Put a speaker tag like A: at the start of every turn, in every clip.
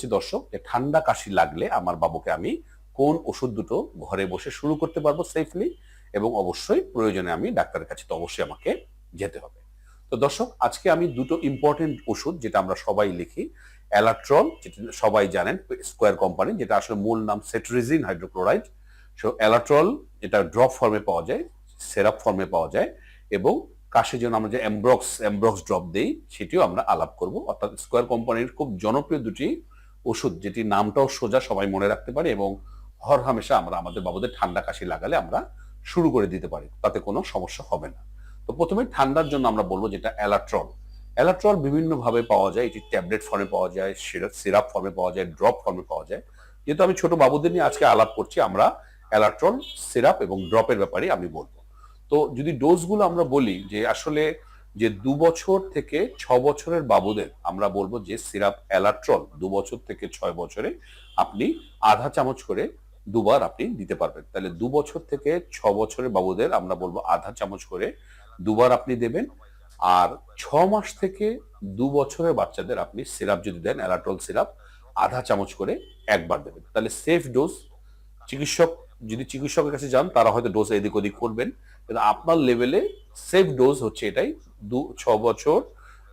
A: দর্শক, যে ঠান্ডা কাশি লাগলে আমার বাবুকে আমি কোন ওষুধ দুটো ঘরে বসে শুরু করতে পারবো সেফলি, এবং অবশ্যই প্রয়োজনে আমি ডাক্তারের কাছে তো অবশ্যই আমাকে যেতে হবে। তো দর্শক, আজকে আমি দুটো ইম্পর্টেন্ট ওষুধ যেটা আমরা সবাই লিখি, অ্যালাট্রল, যেটা সবাই জানেন স্কোয়ার কোম্পানি, যেটা আসলে মূল নাম সেট্রিজিন হাইড্রোক্লোরাইড। সো অ্যালাট্রল এটা ড্রপ ফর্মে পাওয়া যায়, সিরাপ ফর্মে পাওয়া যায়, এবং কাশির জন্য আমরা যে এমব্রক্স ড্রপ দেই সেটিও আমরা আলাপ করব। অর্থাৎ স্কোয়ার কোম্পানির খুব জনপ্রিয় দুটি ওষুধ, যেটি নামটাও সোজা, সবাই মনে রাখতে পারে, এবং হরহামেশা আমরা আমাদের বাবুদের ঠান্ডা কাশি লাগালে আমরা শুরু করে দিতে পারি, তাতে কোনো সমস্যা হবে না। তো প্রথমে ঠান্ডার জন্য আমরা বলবো যেটা অ্যালাট্রল। অ্যালাট্রল বিভিন্ন ভাবে পাওয়া যায়, এটি ট্যাবলেট ফর্মে পাওয়া যায়, সিরাপ ফর্মে পাওয়া যায়, ড্রপ ফর্মে পাওয়া যায়। যেহেতু আমি ছোট বাবুদের নিয়ে আজকে আলাপ করছি, আমরা অ্যালাট্রল, সিরাপ এবং ড্রপের ব্যাপারে আমি বলবো। তো যদি ডোজগুলো আমরা বলি, যে আসলে যে 2 বছর থেকে 6 বছরের বাবুদের আমরা বলবো যে সিরাপ অ্যালাট্রল 2 বছর থেকে 6 বছরে আপনি আধা চামচ করে দুবার আপনি দিতে পারবেন। তাহলে 2 বছর থেকে 6 বছরের বাবুদের আমরা বলবো আধা চামচ করে দুবার আপনি দেবেন। আর 6 মাস থেকে 2 বছরের বাচ্চাদের আপনি সিরাপ যদি দেন, অ্যালাট্রল সিরাপ আধা চামচ করে একবার দেবেন। তাহলে সেফ ডোজ, চিকিৎসক যদি চিকিৎসকের কাছে যান তারা হয়তো ডোজ এদিক ওদিক করবেন, কিন্তু আপনার লেভেলে সেফ ডোজ হচ্ছে এটাই। 6 বছর,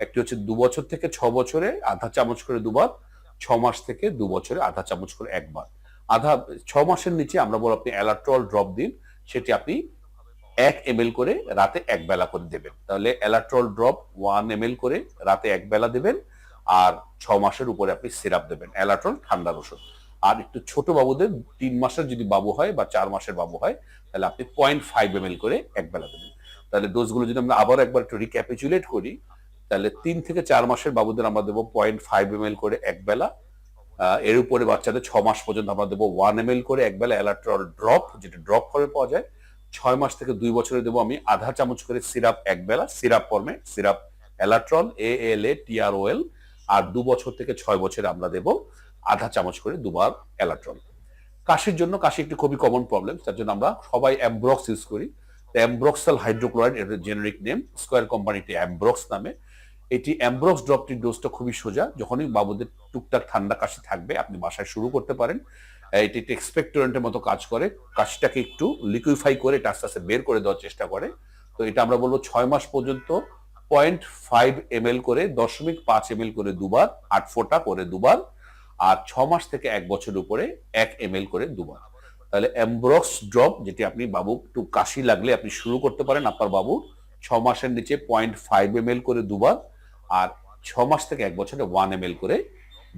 A: একটি হচ্ছে 2 বছর থেকে 6 বছরে আধা চামচ করে দুবার, 6 মাস থেকে 2 বছরে আধা চামচ করে একবার। আধা 6 মাসের নিচে আমরা বলবো আপনি অ্যালাট্রল ড্রপ দিন, সেটি আপনি 1 ml করে রাতে এক বেলা করে দেবেন। তাহলে অ্যালাট্রল ড্রপ 1 ml করে রাতে এক বেলা দেবেন, আর 6 মাসের উপরে আপনি সিরাপ দেবেন, অ্যালাট্রল ঠান্ডার ওষুধ। আর একটু ছোট বাবুদের 3 মাসের যদি বাবু হয় বা 4 মাসের বাবু হয়, তাহলে আপনি 0.5 ml করে এক বেলা দেবেন। তাহলে ডোজগুলো যদি আমরা আবার একবার একটু রিক্যাপিচুলেট করি, তাহলে 3 থেকে 4 মাসের বাবুদের আমরা দেবো 0.5 ml করে এক বেলা। এর উপরে বাচ্চাদের 6 মাস পর্যন্ত আমরা দেবো 1 ml করে এক বেলা অ্যালাট্রল ড্রপ, যেটা ড্রপ ফর্মে পাওয়া যায়। 6 মাস থেকে 2 বছরে দেবো আমি আধা চামচ করে সিরাপ এক বেলা, সিরাপ ফর্মে, সিরাপ অ্যালাট্রল ALATROL। আর 2 বছর থেকে 6 বছরে আমরা দেবো আধা চামচ করে দুবার অ্যালাট্রল। কাশির জন্য, কাশি একটি খুবই কমন প্রবলেম, তার জন্য আমরা সবাই অ্যামব্রক্স ইউজ করি। অ্যামব্রক্সাল হাইড্রোক্লোরাইড এর জেনারিক নেম, স্কোয়ার কোম্পানিটি অ্যামব্রক্স নামে। এটি অ্যামব্রক্স ড্রপটির ডোজটা খুবই সোজা, যখনই বাবুদের টুকটাক ঠান্ডা কাশি থাকবে আপনি বাসায় শুরু করতে পারেন। এটি একটি এক্সপেক্টোরেন্টের মতো কাজ করে, কাশিটাকে একটু লিকুইফাই করে এটা আস্তে আস্তে বের করে দেওয়ার চেষ্টা করে। তো এটা আমরা বলবো 6 মাস পর্যন্ত 0.5 ml করে 0.5 ml করে দুবার, 8 ফোঁটা করে দুবার। আর 6 মাস থেকে 1 বছর উপরে 1 ml করে দুবার। তাহলে অ্যামব্রক্স ড্রপ, যেটি আপনি বাবু একটু কাশি লাগলে আপনি শুরু করতে পারেন আপনার বাবু 6 মাসের নিচে 0.5 ml করে দুবার, আর 6 মাস থেকে 1 বছরে 1 ml করে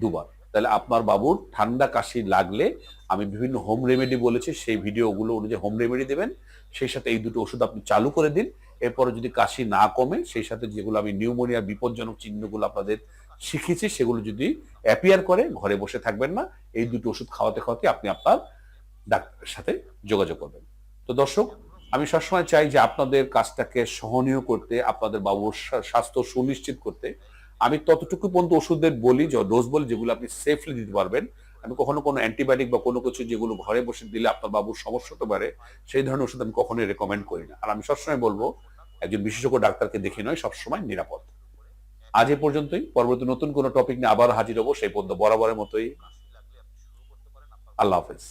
A: দুবার। তাহলে আপনার বাবুর ঠান্ডা কাশি লাগলে আমি বিভিন্ন হোম রেমেডি বলেছি, সেই ভিডিওগুলো অনুযায়ী হোম রেমেডি দেবেন। সেই সাথে এই দুটো ওষুধ আপনি চালু করে দিন। এরপরে যদি কাশি না কমে, সেই সাথে যেগুলো আমি নিউমোনিয়ার বিপজ্জনক চিহ্নগুলো আপনাদের শিখেছি সেগুলো যদি অ্যাপিয়ার করে, ঘরে বসে থাকবেন না, এই দুটো ওষুধ খাওয়াতে খাওয়াতে আপনি আপনার ডাক্তারের সাথে যোগাযোগ করবেন। তো দর্শক, আমি সবসময় চাই যে আপনাদের কাজটাকে সহনীয় করতে, আপনাদের বাবুর স্বাস্থ্য সুনিশ্চিত করতে আমি ততটুকু পর্যন্ত ওষুধের বলি, ডোজ বলি, যেগুলো আপনি সেফলি দিতে পারবেন। আমি কখনো কোনো অ্যান্টিবায়োটিক বা কোনো কিছু যেগুলো ঘরে বসে দিলে আপনার বাবুর সমস্যা হতে পারে, সেই ধরনের ওষুধ আমি কখনোই রেকমেন্ড করি না। আর আমি সবসময় বলবো, একজন বিশেষজ্ঞ ডাক্তারকে দেখে নয় সবসময় নিরাপদ। আজ এ পর্যন্তই, পরবর্তী নতুন কোনো টপিক নিয়ে আবার হাজির হবো, সেই পর্যন্ত বরাবরের মতোই আল্লাহ হাফেজ।